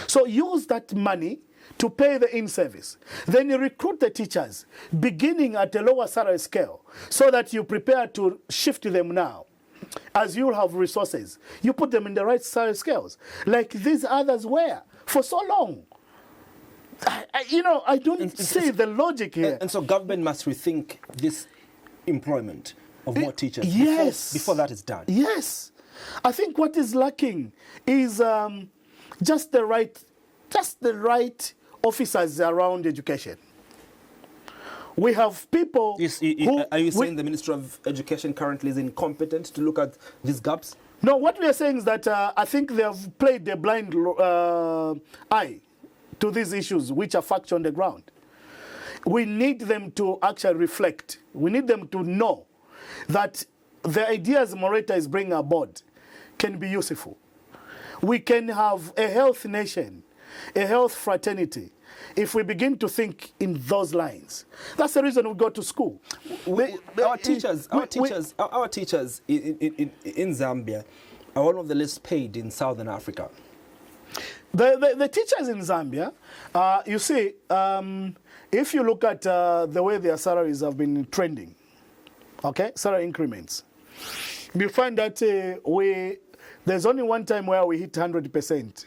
So use that money to pay the in-service. Then you recruit the teachers, beginning at a lower salary scale, so that you prepare to shift them now. As you have resources, you put them in the right salary scales, like these others were for so long. I don't see the logic here. And so government must rethink this employment of more teachers before that is done. Yes. I think what is lacking is just the right officers around education. We have people Are you saying the Ministry of Education currently is incompetent to look at these gaps? No, what we are saying is that I think they have played the blind eye to these issues which are facts on the ground. We need them to actually reflect. We need them to know that the ideas Moreta is bringing aboard can be useful. We can have a health nation, a health fraternity, if we begin to think in those lines. That's the reason we go to school. Our teachers in Zambia are one of the least paid in Southern Africa. The teachers in Zambia, you see, if you look at the way their salaries have been trending, okay, salary increments, you find that there's only one time where we hit 100%.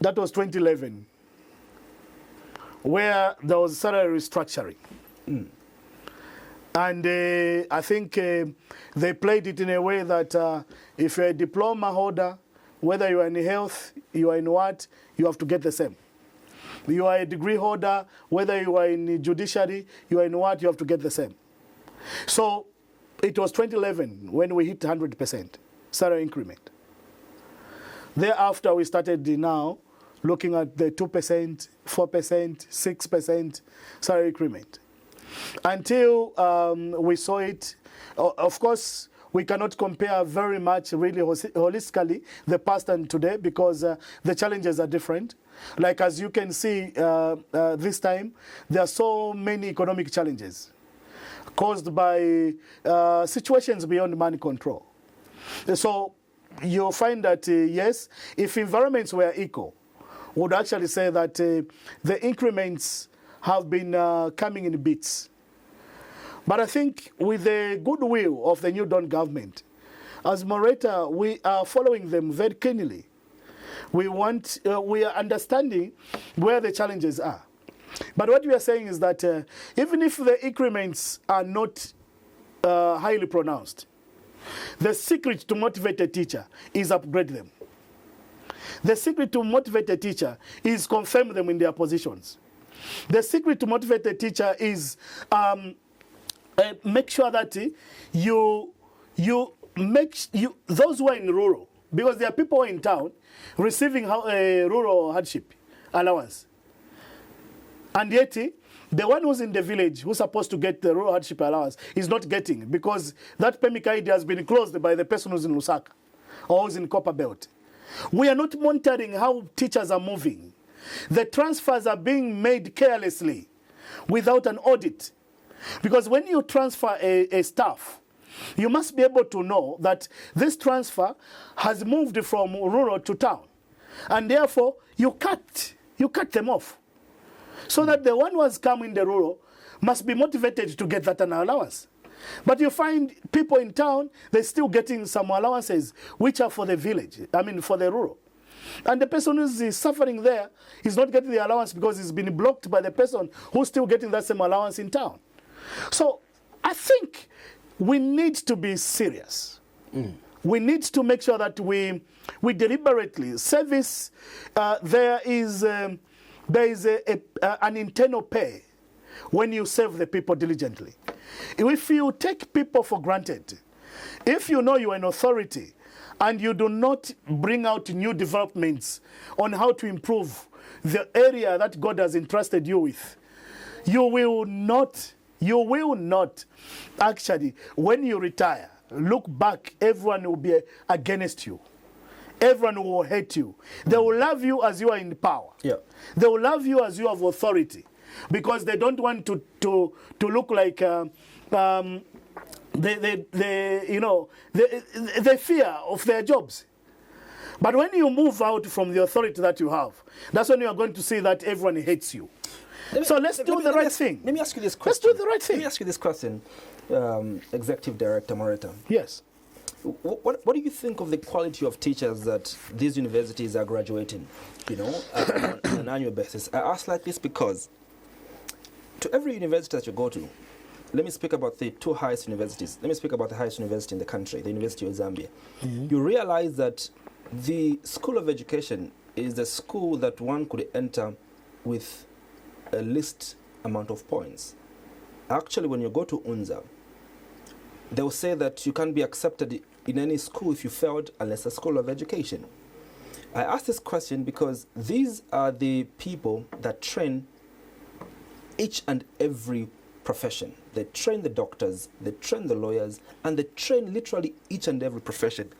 That was 2011, where there was salary restructuring. And I think they played it in a way that if you're a diploma holder, whether you are in health, you are in what, you have to get the same. You are a degree holder, whether you are in judiciary, you are in what, you have to get the same. So it was 2011 when we hit 100% salary increment. Thereafter, we started now looking at the 2%, 4%, 6% salary increment. Until we saw it, of course, we cannot compare very much really holistically the past and today because the challenges are different. Like as you can see this time, there are so many economic challenges caused by situations beyond money control. So you'll find that, yes, if environments were equal, we would actually say that the increments have been coming in bits. But I think with the goodwill of the New Dawn government, as Moreta, we are following them very keenly. We are understanding where the challenges are. But what we are saying is that even if the increments are not highly pronounced, the secret to motivate a teacher is upgrade them. The secret to motivate a teacher is confirm them in their positions. The secret to motivate a teacher is make sure that those who are in rural, because there are people in town receiving rural hardship allowance, and yet the one who's in the village who's supposed to get the rural hardship allowance is not getting, because that PEMIC ID has been closed by the person who's in Lusaka or who's in Copper Belt. We are not monitoring how teachers are moving. The transfers are being made carelessly without an audit. Because when you transfer a staff, you must be able to know that this transfer has moved from rural to town. And therefore, you cut them off. So that the one who has come in the rural must be motivated to get that an allowance. But you find people in town, they're still getting some allowances which are for the village, for the rural. And the person who's suffering there is not getting the allowance because he's been blocked by the person who's still getting that same allowance in town. So I think we need to be serious. We need to make sure that we deliberately service. There is an internal pay when you serve the people diligently. If you take people for granted, if you know you are an authority and you do not bring out new developments on how to improve the area that God has entrusted you with, you will not actually, when you retire, look back, everyone will be against you. Everyone will hate you. They will love you as you are in power. Yeah. They will love you as you have authority, because they don't want to look like the fear of their jobs. But when you move out from the authority that you have, that's when you are going to see that everyone hates you. So let's do the right thing. Let me ask you this question. Let's do the right thing. Let me ask you this question, Executive Director Moreta. Yes. What do you think of the quality of teachers that these universities are graduating, on an annual basis? I ask like this because to every university that you go to, let me speak about the two highest universities. Let me speak about the highest university in the country, the University of Zambia. You realize that the School of Education is the school that one could enter with a least amount of points. Actually, when you go to UNZA, they will say that you can't be accepted in any school if you failed unless a School of Education. I ask this question because these are the people that train each and every profession. They train the doctors, they train the lawyers, and they train literally each and every profession.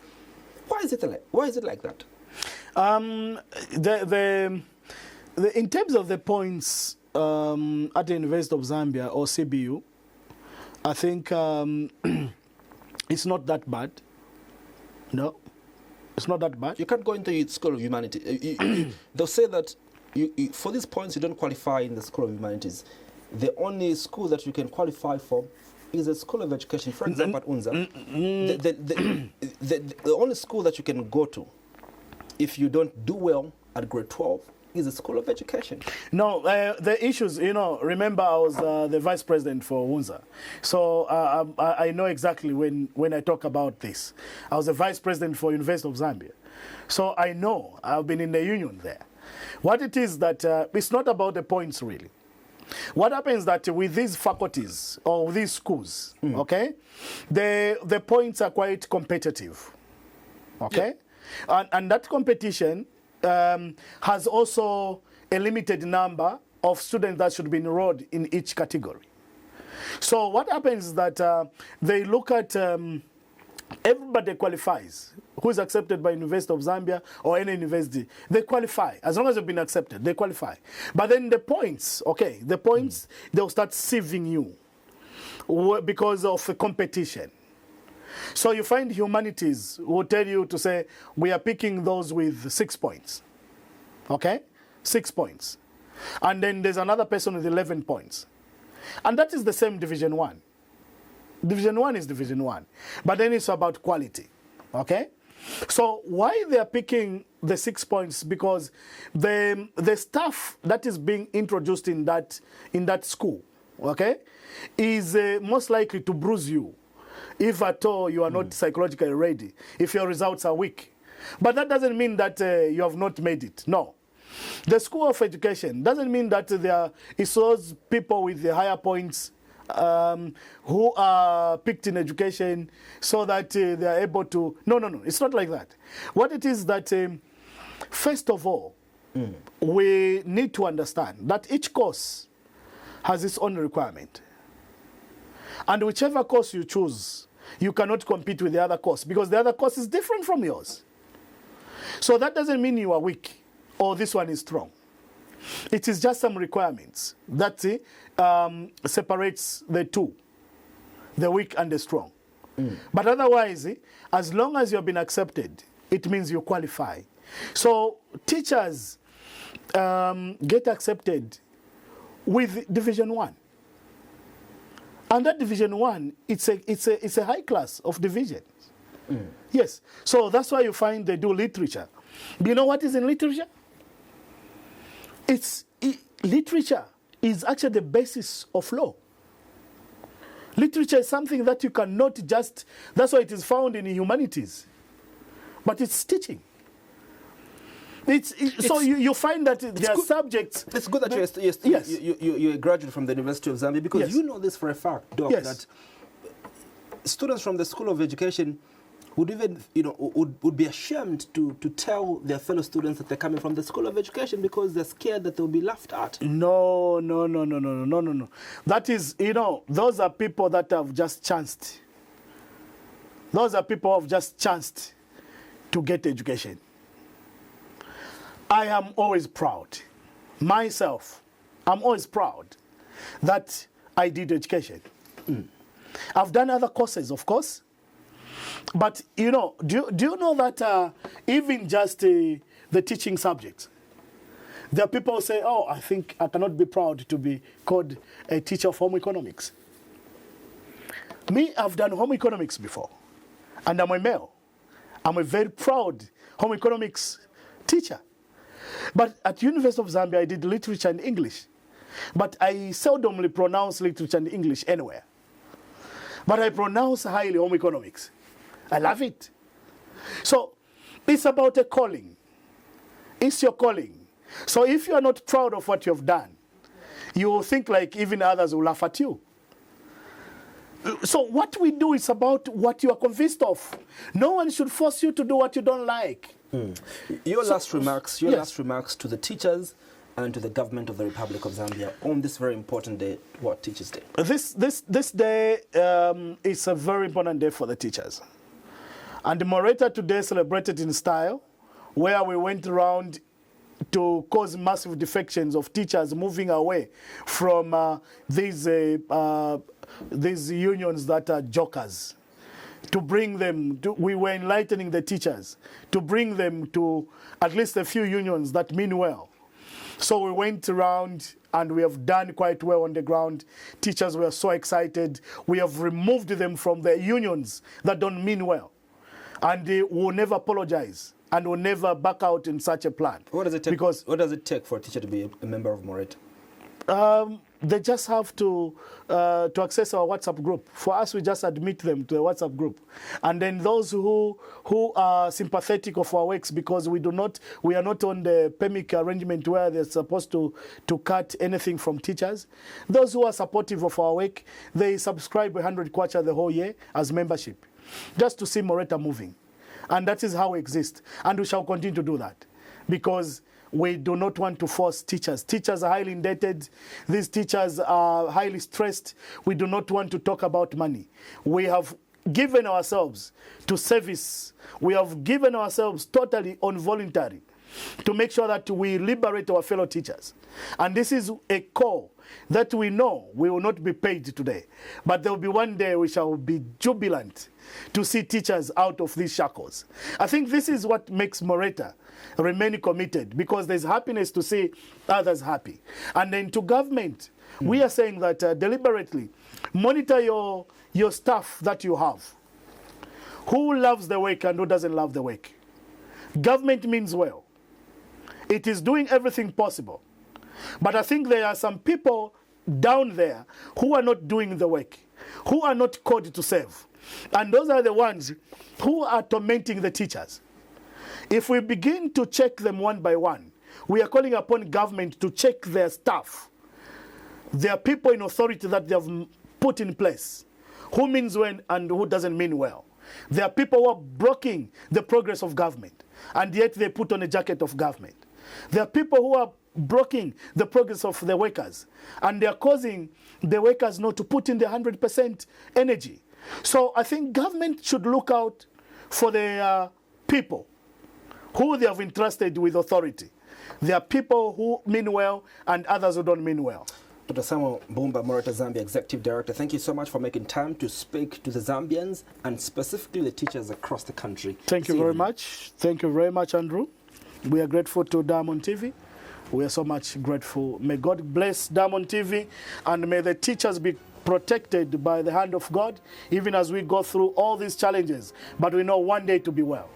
Why is it like that? In terms of the points at the University of Zambia or CBU, I think it's not that bad. No, it's not that bad. You can't go into the School of Humanities. They'll say that for these points you don't qualify in the School of Humanities. The only school that you can qualify for is a School of Education. For example, at UNZA, the only school that you can go to if you don't do well at grade 12 is a School of Education. No, the issues, remember I was the vice president for UNZA. So I know exactly when I talk about this. I was the vice president for University of Zambia. So I know, I've been in the union there. What it is that it's not about the points really. What happens that with these faculties or these schools, okay, the points are quite competitive, okay? Yeah. And that competition has also a limited number of students that should be enrolled in each category. So what happens is that they look at everybody qualifies who is accepted by University of Zambia or any university. They qualify. As long as they've been accepted, they qualify. But then the points, okay, the points, they'll start sieving you because of the competition. So you find humanities will tell you to say, we are picking those with 6 points. Okay? 6 points. And then there's another person with 11 points. And that is the same Division 1. Division 1 is Division 1. But then it's about quality. Okay? So why they are picking the 6 points? Because the staff that is being introduced in that school, okay, is most likely to bruise you if at all you are not psychologically ready, if your results are weak. But that doesn't mean that you have not made it. No. The School of Education doesn't mean that it's those people with the higher points who are picked in education so that they are able to... No. It's not like that. What it is that, first of all, we need to understand that each course has its own requirement. And whichever course you choose, you cannot compete with the other course because the other course is different from yours. So that doesn't mean you are weak or this one is strong. It is just some requirements that separates the two, the weak and the strong. But otherwise, as long as you have been accepted, it means you qualify. So teachers get accepted with Division 1. And that Division 1, it's a high class of divisions. Yes. So that's why you find they do literature. Do you know what is in literature? Literature is actually the basis of law. Literature is something that you cannot just... That's why it is found in humanities. But it's teaching. So you find that there are subjects... It's good that you're a graduate from the University of Zambia because you know this for a fact, Doc, that students from the School of Education would even, would be ashamed to tell their fellow students that they're coming from the School of Education because they're scared that they'll be laughed at. No. That is, those are people that have just chanced. Those are people who have just chanced to get education. I am always proud. Myself, I'm always proud that I did education. I've done other courses, of course. But, do you know that even just the teaching subjects, there are people who say, oh, I think I cannot be proud to be called a teacher of home economics. Me, I've done home economics before. And I'm a male. I'm a very proud home economics teacher. But at University of Zambia, I did literature and English. But I seldomly pronounce literature and English anywhere. But I pronounce highly home economics. I love it. So it's about a calling. It's your calling. So if you are not proud of what you have done, you will think like even others will laugh at you. So what we do is about what you are convinced of. No one should force you to do what you don't like. Your last remarks to the teachers and to the government of the Republic of Zambia on this very important day, Teachers' Day. This day is a very important day for the teachers. And the Moreta today celebrated in style, where we went around to cause massive defections of teachers moving away from these unions that are jokers. To bring them, we were enlightening the teachers, to bring them to at least a few unions that mean well. So we went around and we have done quite well on the ground. Teachers were so excited. We have removed them from the unions that don't mean well. And they will never apologize and will never back out in such a plan. What does it take, what does it take for a teacher to be a member of Moreta? They just have to access our WhatsApp group. For us, we just admit them to the WhatsApp group. And then those who are sympathetic of our works, because we are not on the PEMIC arrangement where they're supposed to cut anything from teachers. Those who are supportive of our work, they subscribe 100 kwacha the whole year as membership, just to see Moreta moving. And that is how we exist. And we shall continue to do that, because we do not want to force teachers. Teachers are highly indebted. These teachers are highly stressed. We do not want to talk about money. We have given ourselves to service. We have given ourselves totally on voluntary to make sure that we liberate our fellow teachers. And this is a call that we know we will not be paid today. But there will be one day we shall be jubilant to see teachers out of these shackles. I think this is what makes Moreta remain committed, because there's happiness to see others happy. And then to government, we are saying that deliberately, monitor your staff that you have. Who loves the work and who doesn't love the work? Government means well. It is doing everything possible. But I think there are some people down there who are not doing the work, who are not called to serve. And those are the ones who are tormenting the teachers. If we begin to check them one by one, we are calling upon government to check their staff. There are people in authority that they have put in place. Who means when and who doesn't mean well. There are people who are blocking the progress of government, and yet they put on a jacket of government. There are people who are blocking the progress of the workers, and they are causing the workers not to put in the 100% energy. So I think government should look out for the people who they have entrusted with authority. There are people who mean well and others who don't mean well. Dr. Samuel Mbumba, Commemorates Zambia Executive Director, thank you so much for making time to speak to the Zambians and specifically the teachers across the country. Thank you very much. Thank you very much, Andrew. We are grateful to Diamond TV. We are so much grateful. May God bless Diamond TV, and may the teachers be protected by the hand of God, even as we go through all these challenges. But we know one day to be well.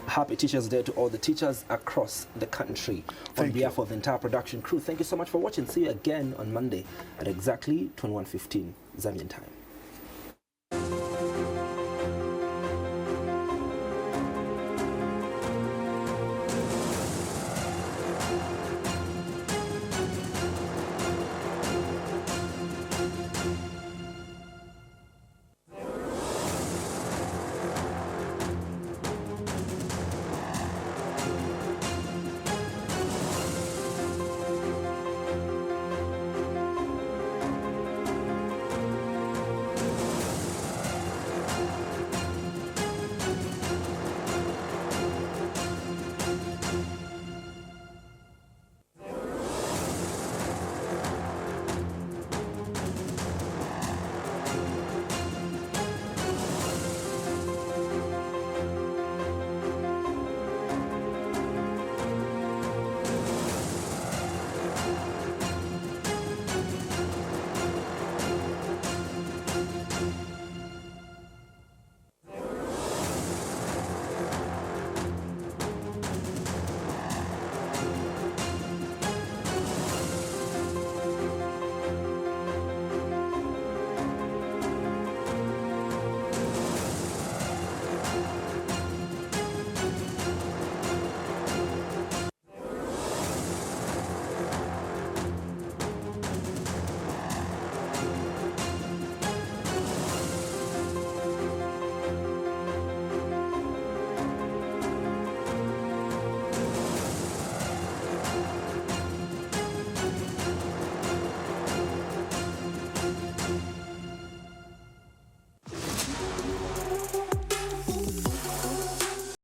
Happy Teachers Day to all the teachers across the country. On behalf of the entire production crew, thank you so much for watching. See you again on Monday at exactly 21:15 Zambian time.